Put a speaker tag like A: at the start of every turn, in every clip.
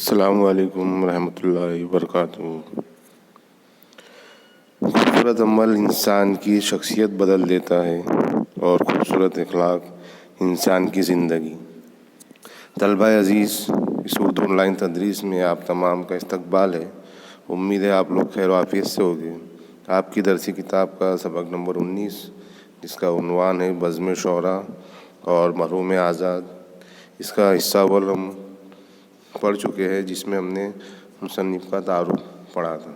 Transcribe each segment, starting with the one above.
A: السلام علیکم ورحمۃ اللہ وبرکاتہ۔ خوبصورت عمل انسان کی شخصیت بدل دیتا ہے اور خوبصورت اخلاق انسان کی زندگی۔ طلبہ عزیز، اس اردو آن لائن تدریس میں آپ تمام کا استقبال ہے۔ امید ہے آپ لوگ خیر و عافیت سے ہوگے۔ آپ کی درسی کتاب کا سبق نمبر 19، جس کا عنوان ہے بزم شعراء اور مرحوم آزاد، اس کا حصہ اول ہم پڑھ چکے ہیں، جس میں ہم نے مصنف کا تعارف پڑھا تھا۔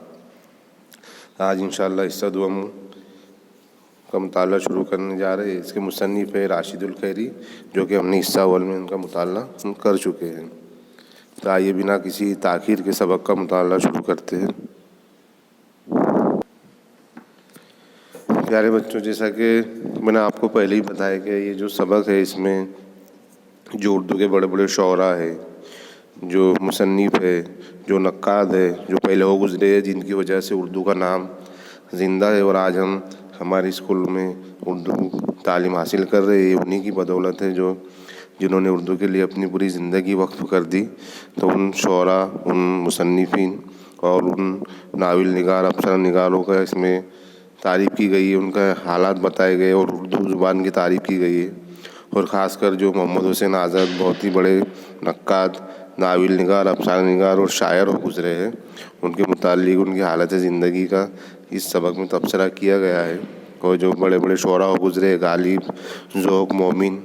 A: آج انشاءاللہ حصہ دوم کا مطالعہ شروع کرنے جا رہے ہیں۔ اس کے مصنف ہے راشد الخیری، جو کہ ہم نے حصہ اول میں ان کا مطالعہ کر چکے ہیں۔ تو آئیے بنا کسی تاخیر کے سبق کا مطالعہ شروع کرتے ہیں۔ پیارے بچوں، جیسا کہ میں نے آپ کو پہلے ہی بتایا کہ یہ جو سبق ہے، اس میں جو اردو کے بڑے بڑے شعراء ہیں، جو مصنف ہے، جو نقاد ہے، جو پہلے ہو گزرے ہیں، جن کی وجہ سے اردو کا نام زندہ ہے اور آج ہم ہمارے اسکول میں اردو تعلیم حاصل کر رہے ہیں، انہی کی بدولت ہے جنہوں نے اردو کے لیے اپنی پوری زندگی وقف کر دی۔ تو ان شعراء، ان مصنفین اور ان ناول نگار، افسانہ نگاروں کا اس میں تعریف کی گئی ہے، ان کا حالات بتائے گئے اور اردو زبان کی تعریف کی گئی ہے۔ اور خاص کر جو محمد حسین آزاد بہت ہی بڑے نقاد، ناول نگار، افسانہ نگار اور شاعر ہو گزرے ہیں، ان کے متعلق ان کی حالت زندگی کا اس سبق میں تبصرہ کیا گیا ہے۔ اور جو بڑے بڑے شعراء ہو گزرے، غالب، ذوق، مومن،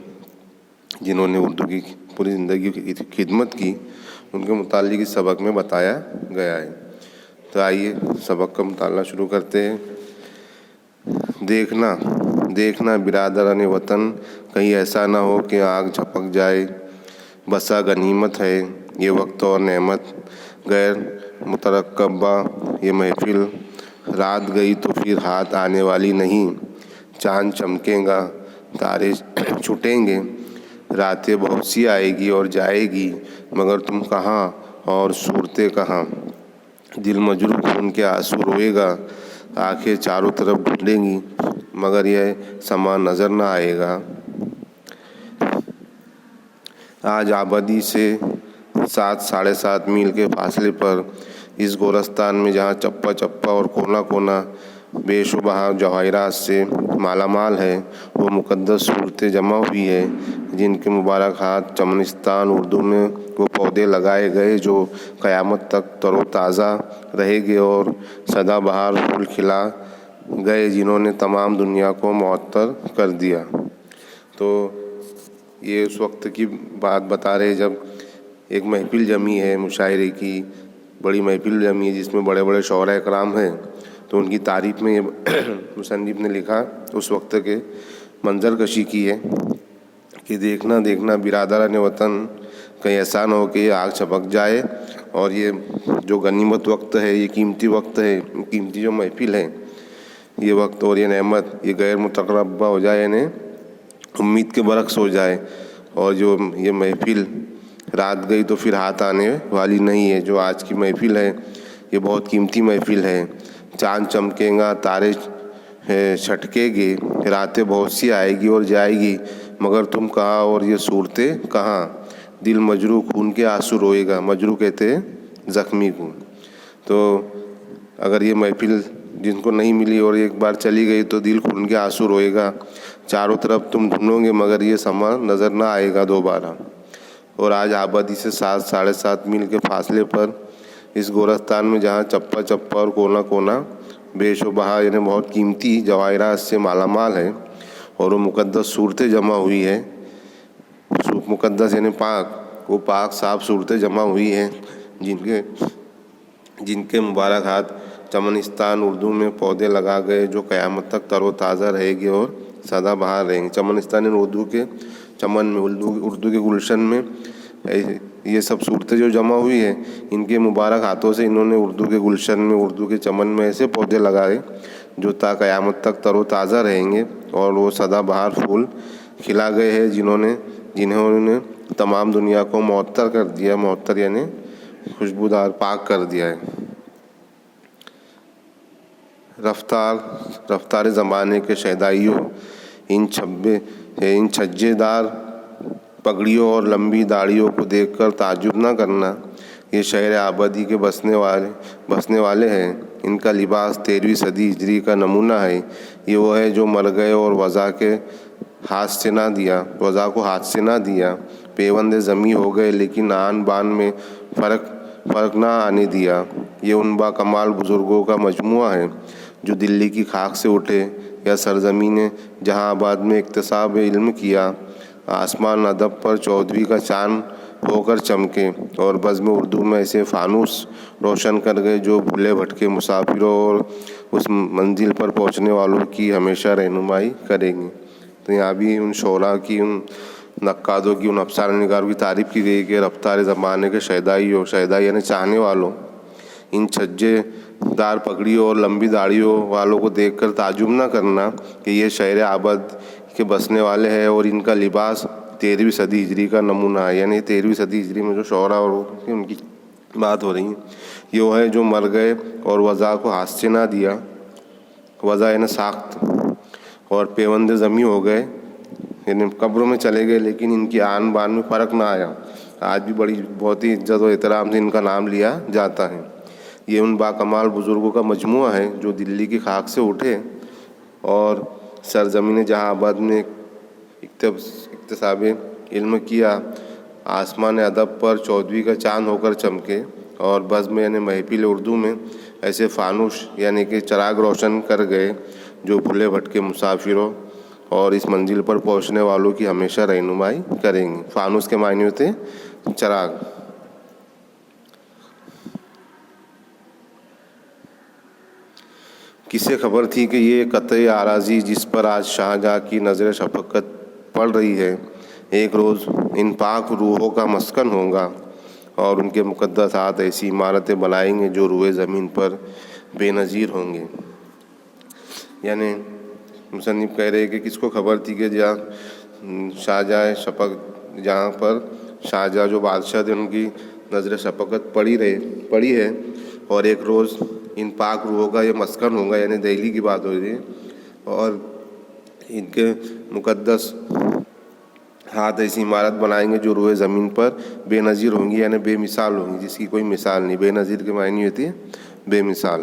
A: جنہوں نے اردو کی پوری زندگی کی خدمت کی، ان کے متعلق اس سبق میں بتایا گیا ہے۔ تو آئیے سبق کا مطالعہ شروع کرتے ہیں۔ دیکھنا برادران وطن، کہیں ایسا نہ ہو کہ آگ جھپک جائے۔ بسا غنیمت ہے یہ وقت اور نعمت، غیر مترقبہ یہ محفل۔ رات گئی تو پھر ہاتھ آنے والی نہیں، چاند چمکے گا، تارے چھٹیں گے۔ راتیں بہت سی آئے گی اور جائے گی، مگر تم کہاں اور صورتیں کہاں۔ دل مجروح خون کے آنسو روئے گا، آنکھیں چاروں طرف ڈھونڈیں گی، مگر یہ سما نظر نہ آئے گا۔ آج آبادی سے 7.5 میل کے فاصلے پر اس گورستان میں، جہاں چپا چپا اور کونا کونا بے شبہ جواہرات سے مالا مال ہے، وہ مقدس صورتیں جمع ہوئی ہے، جن کے مبارک ہاتھ چمنستان اردو میں وہ پودے لگائے گئے جو قیامت تک تر و تازہ رہے گے، اور سدا بہار پھول کھلا گئے، جنہوں نے تمام دنیا کو معطر کر دیا۔ تو یہ اس وقت کی بات بتا رہے جب ایک محفل جمی ہے، مشاعرے کی بڑی محفل جمی ہے، جس میں بڑے بڑے شعراء اکرام ہیں۔ تو ان کی تعریف میں یہ مصنف نے لکھا، اس وقت کے منظر کشی کی ہے کہ دیکھنا برادران وطن، کہیں ایسا نہ ہو کہ یہ آگ چھپک جائے، اور یہ جو غنیمت وقت ہے، یہ قیمتی وقت ہے، قیمتی جو محفل ہے، یہ وقت اور یہ نعمت، یہ غیر مترقبہ ہو جائے، یعنی امید کے برعکس ہو جائے، اور جو یہ محفل رات گئی تو پھر ہاتھ آنے والی نہیں ہے، جو آج کی محفل ہے، یہ بہت قیمتی محفل ہے۔ چاند چمکے گا، تارے چھٹکے گے، راتیں بہت سی آئے گی اور جائے گی، مگر تم کہاں اور یہ صورتیں کہاں۔ دل مجروح خون کے آنسو روئے گا، مجروح کہتے ہیں زخمی کو۔ تو اگر یہ محفل جن کو نہیں ملی اور ایک بار چلی گئی تو دل خون کے آنسو روئے گا، چاروں طرف تم ڈھونڈو گے، مگر یہ سما نظر نہ آئے گا دوبارہ۔ اور آج آبادی سے 7.5 میل کے فاصلے پر اس گورستان میں، جہاں چپا چپا اور کونا کونا بے شبہ یعنی بہت قیمتی جواہرات سے مالا مال ہے، اور وہ مقدس صورتیں جمع ہوئی ہے۔ مقدس یعنی پاک، وہ پاک صاف صورتیں جمع ہوئی ہیں، جن کے مبارک ہاتھ چمنستان اردو میں پودے لگا گئے، جو قیامت تک تر و تازہ رہے گی اور سدا بہار رہیں گے۔ چمنستان یعنی اردو کے چمن میں، اردو کے گلشن میں یہ سب صورتیں جو جمع ہوئی ہیں، ان کے مبارک ہاتھوں سے انہوں نے اردو کے گلشن میں، اردو کے چمن میں ایسے پودے لگائے جو تا قیامت تک تر و تازہ رہیں گے، اور وہ سدا بہار پھول کھلا گئے ہیں، جنہوں نے تمام دنیا کو معطر کر دیا۔ معطر یعنی خوشبودار، پاک کر دیا ہے۔ رفتار زمانے کے شیدائیوں، ان چھجے دار پگڑیوں اور لمبی داڑھیوں کو دیکھ کر تعجب نہ کرنا، یہ شہر آبادی کے بسنے والے ہیں. ان کا لباس 13ویں صدی ہجری کا نمونہ ہے. یہ وہ ہے جو مر گئے اور وضع کو ہاتھ سے نہ دیا. پیوند زمیں ہو گئے لیکن آن بان میں فرق نہ آنے دیا. یہ ان با کمال بزرگوں کا مجموعہ ہے جو دلی کی خاک سے اٹھے یا سرزمین جہاں آباد میں اکتساب علم کیا. آسمان ادب پر 14ویں کا چاند ہو کر چمکے اور بزم اردو میں ایسے فانوس روشن کر گئے جو بھولے بھٹکے مسافروں اور اس منزل پر پہنچنے والوں کی ہمیشہ رہنمائی کریں گے. تو یہاں بھی ان شعراء کی، ان نقادوں کی، ان افسانہ نگاروں کی تعریف کی گئی کہ رفتار زمانے کے شیدائی یعنی چاہنے والوں ان چھجے دار پگڑیوں اور لمبی داڑھیوں والوں کو دیکھ کر تعجب نہ کرنا کہ یہ شہر آباد کے بسنے والے ہیں اور ان کا لباس 13ویں صدی ہجری کا نمونہ ہے. یعنی 13ویں صدی ہجری میں جو شعراء اور ان کی بات ہو رہی ہے، یہ وہ ہے جو مر گئے اور وضع کو ہاتھ سے نہ دیا. وضع یعنی ساخت، اور پیوند زمیں ہو گئے یعنی قبروں میں چلے گئے لیکن ان کی آن بان میں فرق نہ آیا. آج بھی بہت ہی عزت و احترام سے ان کا نام لیا جاتا ہے. یہ ان باکمال بزرگوں کا مجموعہ ہے جو دلی کی خاک سے اٹھے اور سرزمین جہاں آباد میں اکتساب علم کیا. آسمان ادب پر 14ویں کا چاند ہو کر چمکے اور بزم یعنی محفل اردو میں ایسے فانوس یعنی کہ چراغ روشن کر گئے جو بھولے بھٹکے مسافروں اور اس منزل پر پہنچنے والوں کی ہمیشہ رہنمائی کریں گے. فانوس کے معنی ہوتے ہیں چراغ. کسے خبر تھی کہ یہ قطع اراضی جس پر آج شاہجہاں کی نظر شفقت پڑ رہی ہے ایک روز ان پاک روحوں کا مسکن ہوگا اور ان کے مقدس ہاتھ ایسی عمارتیں بنائیں گے جو روئے زمین پر بے نظیر ہوں گے. یعنی مصنف کہہ رہے کہ کس کو خبر تھی کہ جہاں پر شاہجہاں جو بادشاہ تھے ان کی نظر شفقت پڑی ہے اور ایک روز ان پاک روحوں کا یہ مسکن ہوگا. یعنی دہلی کی بات ہو رہی ہے اور ان کے مقدس ہاتھ ایسی عمارت بنائیں گے جو روئے زمین پر بے نظیر ہوں گی یعنی بے مثال ہوں گی، جس کی کوئی مثال نہیں. بے نظیر کے معنی ہوتی ہے بے مثال.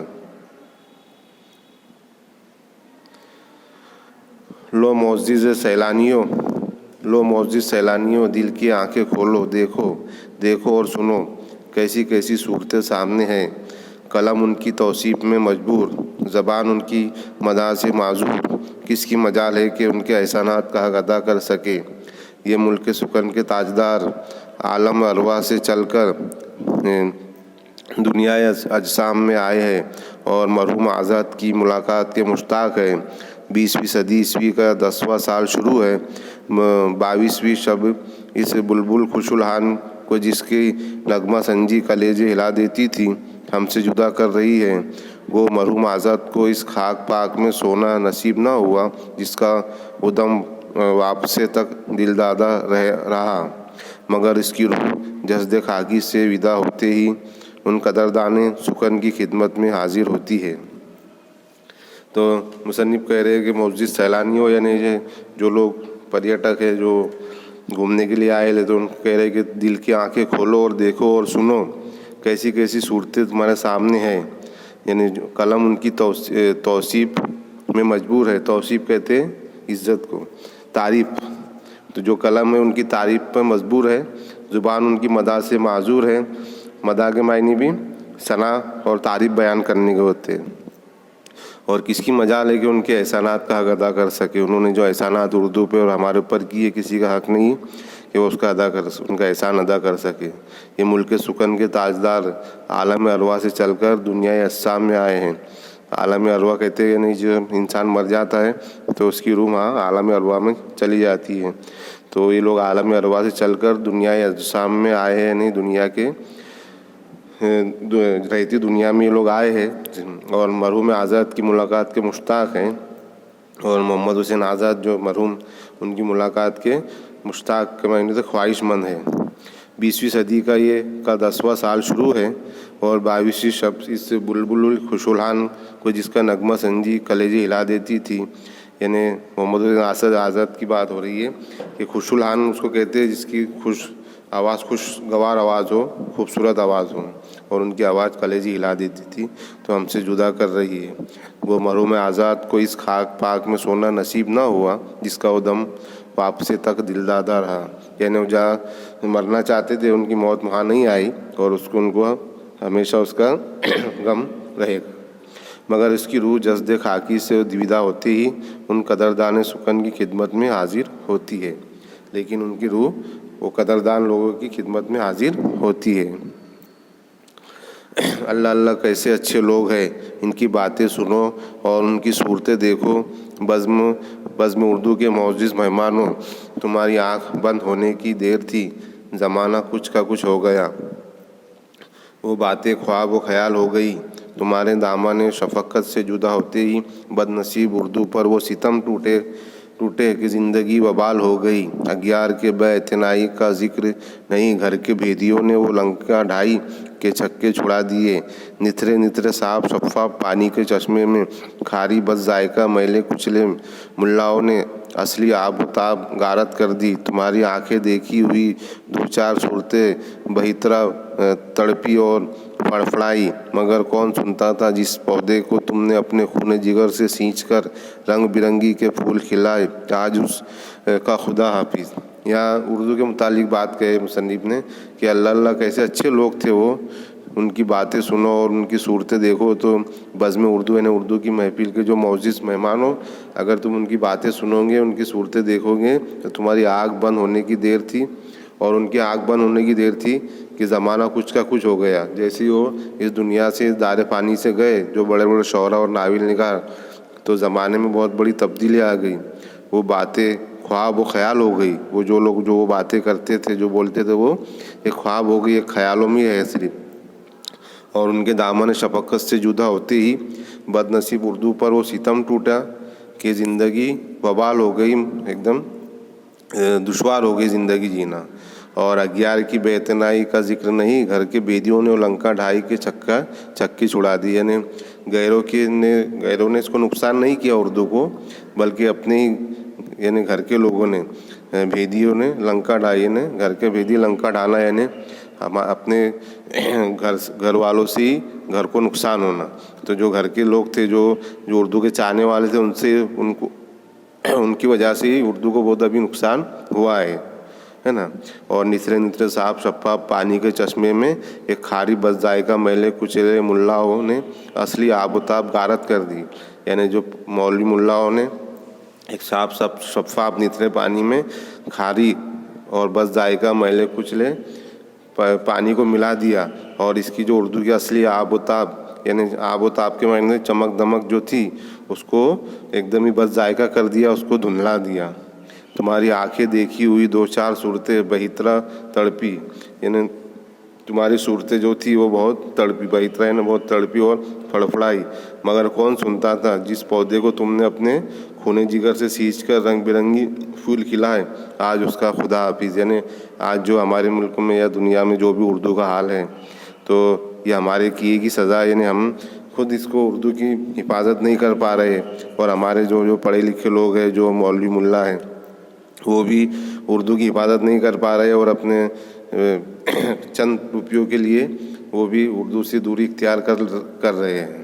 A: لو معزز سیلانیوں دل کی آنکھیں کھولو، دیکھو اور سنو کیسی صورتیں سامنے ہیں. قلم ان کی توصیف میں مجبور، زبان ان کی مدح سے معذور. کس کی مجال ہے کہ ان کے احسانات کا حق ادا کر سکے. یہ ملک سکن کے تاجدار عالم ارواح سے چل کر دنیا اجسام میں آئے ہیں اور مرحوم آزاد کی ملاقات کے مشتاق ہیں. 20ویں صدی عیسوی کا 10واں سال شروع ہے. 22ویں شب اس بلبل خوش الحان کو جس کی نغمہ سنجی کلیجے ہلا دیتی تھی ہم سے جدا کر رہی ہے. وہ مرحوم آزاد کو اس خاک پاک میں سونا نصیب نہ ہوا جس کا ادم واپسے تک دل دادا رہا، مگر اس کی روح جسد خاکی سے ودا ہوتے ہی ان قدردان سکن کی خدمت میں حاضر ہوتی ہے. تو مصنف کہہ رہے ہیں کہ معزز سیلانیوں یعنی جو لوگ پریٹک ہے جو گھومنے کے لیے آئے تو ان کو کہہ رہے ہیں کہ دل کی آنکھیں کھولو اور دیکھو اور سنو کیسی صورتیں تمہارے سامنے ہیں. یعنی قلم ان کی توصیف میں مجبور ہے. توصیف کہتے ہیں عزت کو، تعریف. تو جو قلم ہے ان کی تعریف پر مجبور ہے، زبان ان کی مدح سے معذور ہے. مدح کے معنی بھی ثنا اور تعریف بیان کرنے کے ہوتے ہیں. اور کس کی مجال ہے کہ ان کے احسانات کا حق ادا کر سکے. انہوں نے جو احسانات اردو پہ اور ہمارے اوپر کیے کسی کا حق نہیں کہ وہ ان کا احسان ادا کر سکے. یہ ملک سکن کے تاجدار عالم ارواح سے چل کر دنیا اجسام میں آئے ہیں. عالم ارواح کہتے ہیں یعنی جو انسان مر جاتا ہے تو اس کی روح عالم ارواح میں چلی جاتی ہے. تو یہ لوگ عالم ارواح سے چل کر دنیا اجسام میں آئے ہیں، یعنی دنیا کے رہتی دنیا میں یہ لوگ آئے ہیں اور مرحوم آزاد کی ملاقات کے مشتاق ہیں. اور محمد حسین آزاد جو مرحوم ان کی ملاقات کے مشتاق کے معنی سے خواہش مند ہے. 20ویں صدی کا 10واں سال شروع ہے اور 22ویں شب اس بلبل خوش الحان کو جس کا نغمہ سنجی کلیجے ہلا دیتی تھی. یعنی محمد حسین آزاد کی بات ہو رہی ہے کہ خوش الحان اس کو کہتے ہیں جس کی آواز خوشگوار آواز ہو، خوبصورت آواز ہو، اور ان کی آواز کلیجی ہلا دیتی تھی تو ہم سے جدا کر رہی ہے۔ وہ مرحوم آزاد کو اس خاک پاک میں سونا نصیب نہ ہوا جس کا وہ دم واپسی تک دل دادا رہا، یعنی وہ جہاں مرنا چاہتے تھے ان کی موت وہاں نہیں آئی، اور ان کو ہمیشہ اس کا غم رہے گا، مگر اس کی روح جسد خاکی سے دیودہ ہوتے ہی ان قدردان سکن کی خدمت میں حاضر ہوتی ہے، لیکن ان کی روح وہ قدردان لوگوں کی خدمت میں حاضر ہوتی ہے۔ اللہ اللہ کیسے اچھے لوگ ہیں، ان کی باتیں سنو اور ان کی صورتیں دیکھو۔ بزم اردو کے معزز مہمانوں، تمہاری آنکھ بند ہونے کی دیر تھی، زمانہ کچھ کا کچھ ہو گیا، وہ باتیں خواب و خیال ہو گئی، تمہارے دامن شفقت سے جدا ہوتے ہی بد نصیب اردو پر وہ ستم ٹوٹے کہ زندگی وبال ہو گئی۔ اگیار کے بے اعتنائی کا ذکر نہیں، گھر کے بھیدیوں نے وہ لنکا ڈھائی کے چھکے چھڑا دیے، نتھرے نتھرے صاف شفاف پانی کے چشمے میں کھاری بد ذائقہ میلے کچلے ملاؤں نے اصلی آب و تاب غارت کر دی، تمہاری آنکھیں دیکھی ہوئی دو چار صورتیں بہترا تڑپی اور فڑفڑائی، مگر کون سنتا تھا جس پودے کو تم نے اپنے خون جگر سے سینچ کر رنگ برنگی کے پھول کھلائے، آج اس کا خدا حافظ۔ یہاں اردو کے متعلق بات کہے مصنف نے کہ اللہ اللہ کیسے اچھے لوگ تھے وہ، ان کی باتیں سنو اور ان کی صورتیں دیکھو۔ تو بزم اردو یعنی اردو کی محفل کے جو معزز مہمان ہو، اگر تم ان کی باتیں سنو گے، ان کی صورتیں دیکھو گے تو تمہاری آنکھ بند ہونے کی دیر تھی، اور ان کی آنکھ بند ہونے کی دیر تھی کہ زمانہ کچھ کا کچھ ہو گیا۔ جیسے وہ اس دنیا سے اس دار فانی سے گئے جو بڑے بڑے شعراء اور ناول نگار، تو زمانے میں بہت بڑی تبدیلی آ گئی، وہ باتیں خواب و خیال ہو گئی، وہ جو لوگ جو وہ باتیں کرتے تھے جو بولتے تھے وہ ایک خواب ہو گئی، ایک خیالوں میں ہے صرف، اور ان کے دامن شفقت سے جدا ہوتے ہی بد نصیب اردو پر وہ ستم ٹوٹا کہ زندگی وبال ہو گئی، ایک دم دشوار ہو گئی زندگی جینا۔ اور اگیار کی بے اعتنائی کا ذکر نہیں، گھر کے بھیدیوں نے لنکا ڈھائی کے چھکے چھڑا دی، یعنی غیروں نے اس کو نقصان نہیں کیا اردو کو، بلکہ اپنے ہی یعنی گھر کے لوگوں نے، بھیدیوں نے لنکا ڈھائی، یعنی گھر کے بھیدی لنکا ڈھانا، یعنی اپنے گھر والوں سے ہی گھر کو نقصان ہونا۔ تو جو گھر کے لوگ تھے جو اردو کے چاہنے والے تھے، ان کی وجہ سے ہی اردو کو بہت ابھی نقصان ہوا ہے نا۔ اور نتھرے نتھرے صاف شفاف پانی کے چشمے میں ایک کھاری بد ذائقہ میلے کچلے ملاؤں نے اصلی آب و تاب غارت کر دی، یعنی جو مولوی ملاؤں نے ایک صاف شفاف نتھرے پانی میں کھاری اور بد ذائقہ میلے کچلے پانی کو ملا دیا، اور اس کی جو اردو کی اصلی آب و تاب، یعنی آب و تاب کے معنی چمک دمک جو تھی اس کو ایک دم ہی بد ذائقہ کر دیا، اس کو دھندلا دیا۔ تمہاری آنکھیں دیکھی ہوئی دو چار صورتیں بہترا تڑپی، یعنی تمہاری صورتیں جو تھی وہ بہت تڑپی، بہترا یعنی بہت تڑپی اور فڑفڑائی، مگر کون سنتا تھا جس پودے کو تم نے اپنے خون جگر سے سینچ کر رنگ برنگی پھول کھلائے، آج اس کا خدا حافظ۔ یعنی آج جو ہمارے ملک میں یا دنیا میں جو بھی اردو کا حال ہے، تو یہ ہمارے کیے کی سزا، یعنی ہم خود اس کو اردو کی حفاظت نہیں کر پا رہے، اور ہمارے جو پڑھے لکھے لوگ ہیں، جو مولوی ملا ہیں، وہ بھی اردو کی حفاظت نہیں کر پا رہے، اور اپنے چند روپیوں کے لیے وہ بھی اردو سے دوری اختیار کر رہے ہیں۔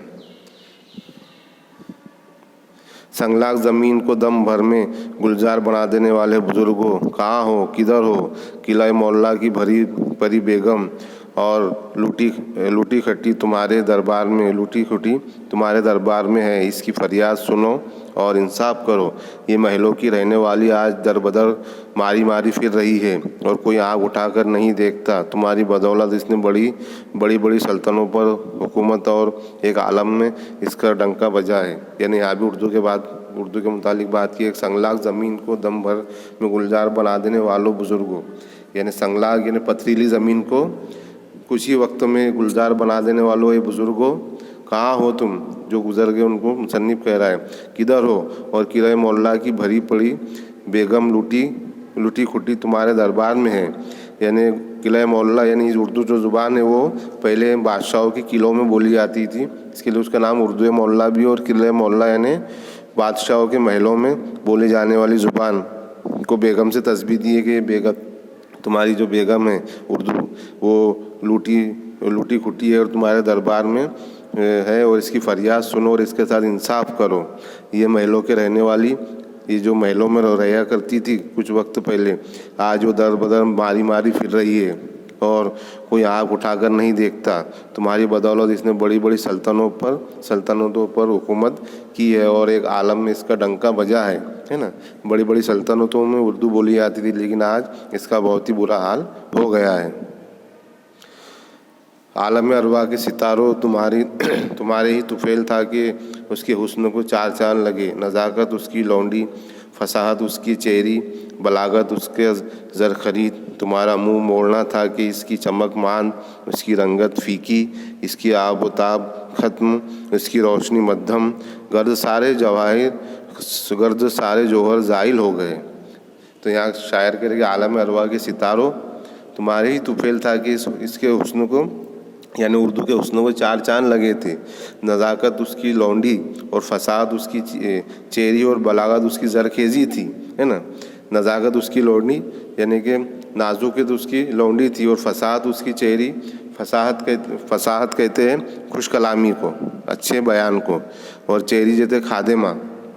A: سنگلاخ زمین کو دم بھر میں گلزار بنا دینے والے بزرگوں، کہاں ہو، کدھر ہو؟ قلعہ معلیٰ کی بھری پری بیگم اور لوٹی کھٹی تمہارے دربار میں ہے، اس کی فریاد سنو اور انصاف کرو۔ یہ محلوں کی رہنے والی آج در بدر ماری پھر رہی ہے، اور کوئی آنکھ اٹھا کر نہیں دیکھتا۔ تمہاری بدولت اس نے بڑی سلطنتوں پر حکومت اور ایک عالم میں اس کا ڈنکا بجا ہے۔ یعنی یہاں بھی اردو کے متعلق بات کی، ایک سنگلاخ زمین کو دم بھر میں گلزار بنا دینے والوں بزرگوں، یعنی سنگلاخ یعنی پتھریلی زمین کو کچھ ہی وقت میں گلزار بنا دینے والوں اے بزرگوں، کہاں ہو تم؟ جو گزر گئے ان کو مصنف کہہ رہا ہے، کدھر ہو؟ اور قلعہ معلیٰ کی بھری پڑی بیگم لوٹی کھٹی تمہارے دربار میں ہے۔ یعنی قلعہ معلیٰ یعنی اردو جو زبان ہے وہ پہلے بادشاہوں کے قلعوں میں بولی جاتی تھی، اس کے لیے اس کا نام اردو معلیٰ بھی، اور قلعہ معلیٰ یعنی بادشاہوں کے محلوں میں بولی جانے والی زبان کو بیگم سے تشبیہ دی ہے کہ یہ بیگم تمہاری جو بیگم ہے اردو وہ لوٹی کھٹی ہے اور تمہارے دربار میں ہے، اور اس کی فریاد سنو اور اس کے ساتھ انصاف کرو۔ یہ محلوں کے رہنے والی، یہ جو محلوں میں رہا کرتی تھی کچھ وقت پہلے، آج وہ در بدر ماری پھر رہی ہے اور کوئی آنکھ اٹھا کر نہیں دیکھتا۔ تمہاری بدولت اس نے بڑی بڑی سلطنتوں پر حکومت کی ہے اور ایک عالم میں اس کا ڈنکا بجا ہے نا۔ بڑی بڑی سلطنتوں میں اردو بولی جاتی تھی، لیکن آج اس کا بہت ہی برا حال ہو گیا ہے۔ عالم ارواح کے ستاروں تمہارے ہی طفیل تھا کہ اس کے حسن کو چار چاند لگے۔ نزاکت اس کی لونڈی، فصاحت اس کی چہری، بلاغت اس کے زرخرید۔ تمہارا منہ موڑنا تھا کہ اس کی چمک ماند، اس کی رنگت پھیکی، اس کی آب و تاب ختم، اس کی روشنی مدھم۔ گرد سارے جوہر زائل ہو گئے۔ تو یہاں شاعر کہہ رہے کہ عالم ارواح کے ستاروں تمہارے ہی طفیل تھا کہ اس کے حسن کو، یعنی اردو کے حسن کو چار چاند لگے تھے۔ نزاکت اس کی لونڈی اور فصاحت اس کی چہری اور بلاغت اس کی زرخیزی تھی، ہے نا۔ نزاکت اس کی لونڈی یعنی کہ نازکت اس کی لونڈی تھی، اور فصاحت اس کی چہری۔ فصاحت کہتے ہیں خوش کلامی کو، اچھے بیان کو، اور چہری جیسے خادمہ،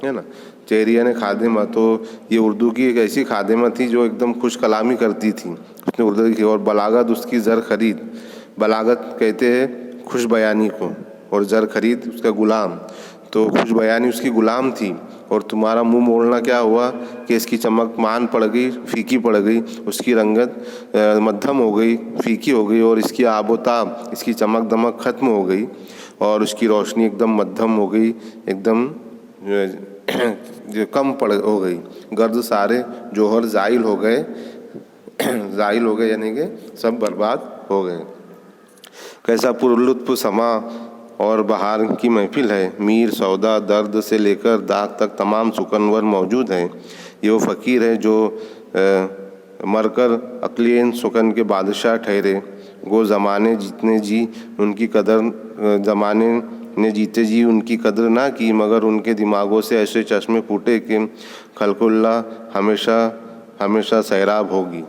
A: ہے نا۔ چہری یعنی خادمہ، تو یہ اردو کی ایک ایسی خادمہ تھی جو ایک دم خوش کلامی کرتی تھی، اس نے اردو کی۔ اور بلاغت اس کی زر خرید، بلاغت کہتے ہیں خوش بیانی کو، اور زر خرید اس کا غلام، تو خوش بیانی اس کی غلام تھی۔ اور تمہارا منہ موڑنا کیا ہوا کہ اس کی چمک مان پڑ گئی، پھیکی پڑ گئی، اس کی رنگت مدھم ہو گئی، پھیکی ہو گئی، اور اس کی آب و تاب، اس کی چمک دمک ختم ہو گئی، اور اس کی روشنی ایک دم مدھم ہو گئی، ایک دم کم ہو گئی۔ گرد سارے جوہر زائل ہو گئے یعنی کہ سب برباد ہو گئے۔ کیسا پرلطف سما اور بہار کی محفل ہے۔ میر، سودا، درد سے لے کر داغ تک تمام سکنور موجود ہیں۔ یہ وہ فقیر ہے جو مر کر عقلین سکن کے بادشاہ ٹھہرے۔ گو زمانے نے جیتے جی ان کی قدر نہ کی، مگر ان کے دماغوں سے ایسے چشمے پھوٹے کہ خلق اللہ ہمیشہ سیراب ہوگی۔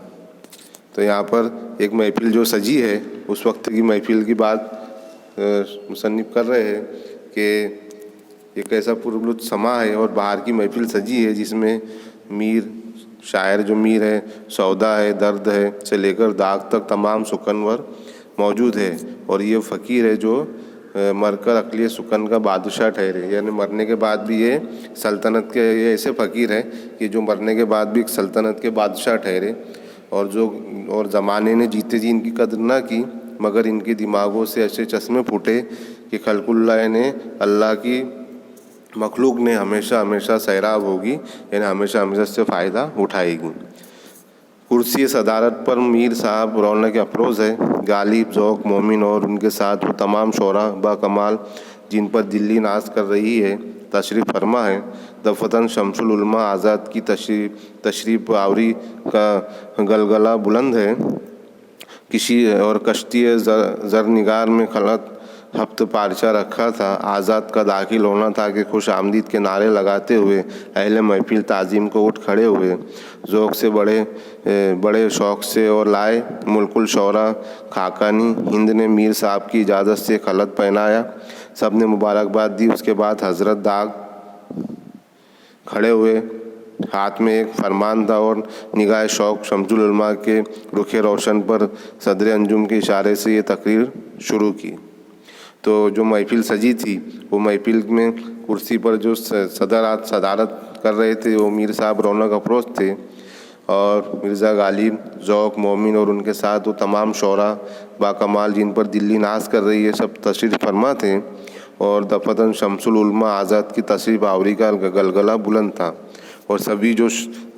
A: تو یہاں پر ایک محفل جو سجی ہے، اس وقت کی محفل کی بات مصنف کر رہے ہیں کہ یہ کیسا پرلطف سما ہے اور بہار کی محفل سجی ہے، جس میں میر، شاعر جو میر ہے، سودا ہے، درد ہے سے لے کر داغ تک تمام سکنور موجود ہے، اور یہ فقیر ہے جو مر کر عقلی سکن کا بادشاہ ٹھہرے، یعنی مرنے کے بعد بھی یہ سلطنت کے، یہ ایسے فقیر ہے کہ جو مرنے کے بعد بھی ایک سلطنت کے بادشاہ ٹھہرے، اور زمانے نے جیتے جی ان کی قدر نہ کی، مگر ان کے دماغوں سے ایسے چشمے پھوٹے کہ خلق اللہ نے، اللہ کی مخلوق نے ہمیشہ سیراب ہوگی، یعنی ہمیشہ اس سے فائدہ اٹھائے گی۔ کرسی صدارت پر میر صاحب رونق افروز ہے۔ غالب، ذوق، مومن اور ان کے ساتھ وہ تمام شعراء با کمال جن پر دلی ناز کر رہی ہے تشریف فرما ہے۔ دفتن شمس العلماء آزاد کی تشریف آوری کا گلگلہ بلند ہے۔ کشتی زرنگار میں خلط ہفت پارچہ رکھا تھا۔ آزاد کا داخل ہونا تھا کہ خوش آمدید کے نعرے لگاتے ہوئے اہل محفل تعظیم کو اٹھ کھڑے ہوئے، ذوق سے بڑے شوق سے، اور لائے ملک الشعراء خاقانی ہند نے میر صاحب کی اجازت سے خلط پہنایا۔ سب نے مبارکباد دی۔ اس کے بعد حضرت داغ کھڑے ہوئے، ہاتھ میں ایک فرمان تھا، اور نگاہ شوق شمس العلماء کے رخ روشن پر صدر انجم کے اشارے سے یہ تقریر شروع کی۔ تو جو محفل سجی تھی، وہ محفل میں کرسی پر جو صدارت کر رہے تھے وہ میر صاحب رونق افروز تھے، اور مرزا غالب، ذوق، مومن اور ان کے ساتھ وہ تمام شعراء با کمال جن پر دلی ناز کر رہی ہے سب تشریف فرما تھے، اور دفتن شمس العلماء آزاد کی تشریف آوری کا گلگلہ بلند تھا، اور سبھی جو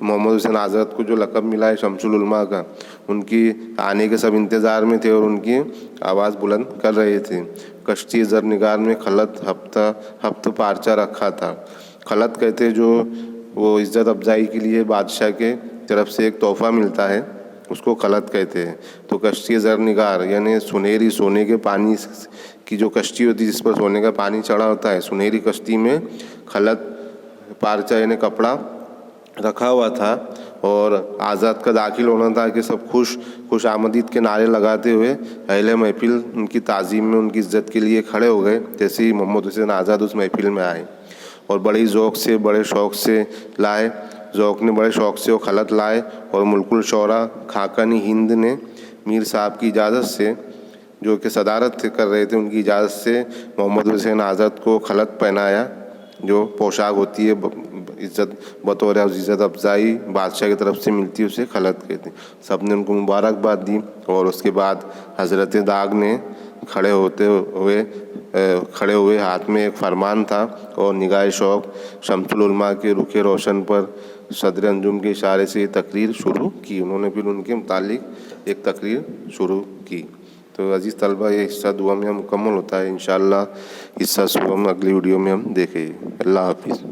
A: محمد حسین آزاد کو جو لقب ملا ہے شمس العلماء کا، ان کی آنے کے سب انتظار میں تھے اور ان کی آواز بلند کر رہے تھے۔ کشتی زرنگار میں خلط ہفت پارچہ رکھا تھا۔ خلط کہتے جو وہ عزت افزائی کے لیے بادشاہ کے طرف سے ایک تحفہ ملتا ہے، اس کو خلط کہتے ہیں۔ تو کشتی زرنگار یعنی سنہری، سونے کے پانی کی جو کشتی ہوتی ہے جس پر سونے کا پانی چڑھا ہوتا ہے، سنہری کشتی میں خلط پارچہ یعنی کپڑا رکھا ہوا تھا، اور آزاد کا داخل ہونا تھا کہ سب خوش آمدید کے نعرے لگاتے ہوئے اہل محفل ان کی تعظیم میں ان کی عزت کے لیے کھڑے ہو گئے. جیسے ہی محمد حسین آزاد اس محفل میں آئے اور بڑے ذوق سے بڑے شوق سے لائے، بڑے شوق سے وہ خلعت لائے. اور ملک الشعراء خاقان ہند نے میر صاحب کی اجازت سے، جو کہ صدارت کر رہے تھے، ان کی اجازت سے محمد حسین آزاد کو خلعت پہنایا، جو پوشاک ہوتی ہے عزت بطور عزت افزائی بادشاہ کی طرف سے ملتی ہے، اسے خلعت کہتے ہیں. سب نے ان کو مبارکباد دی. اور اس کے بعد حضرت داغ نے کھڑے ہوئے ہاتھ میں ایک فرمان تھا اور نگاہ شوق شمس العلماء کے رخ روشن پر صدر انجم کے اشارے سے یہ تقریر شروع کی. انہوں نے پھر ان کے متعلق ایک تقریر شروع کی. تو عزیز طلبہ، یہ حصہ دعا میں مکمل ہوتا ہے. انشاءاللہ حصہ صبح میں اگلی ویڈیو میں ہم دیکھیں گے. اللہ حافظ.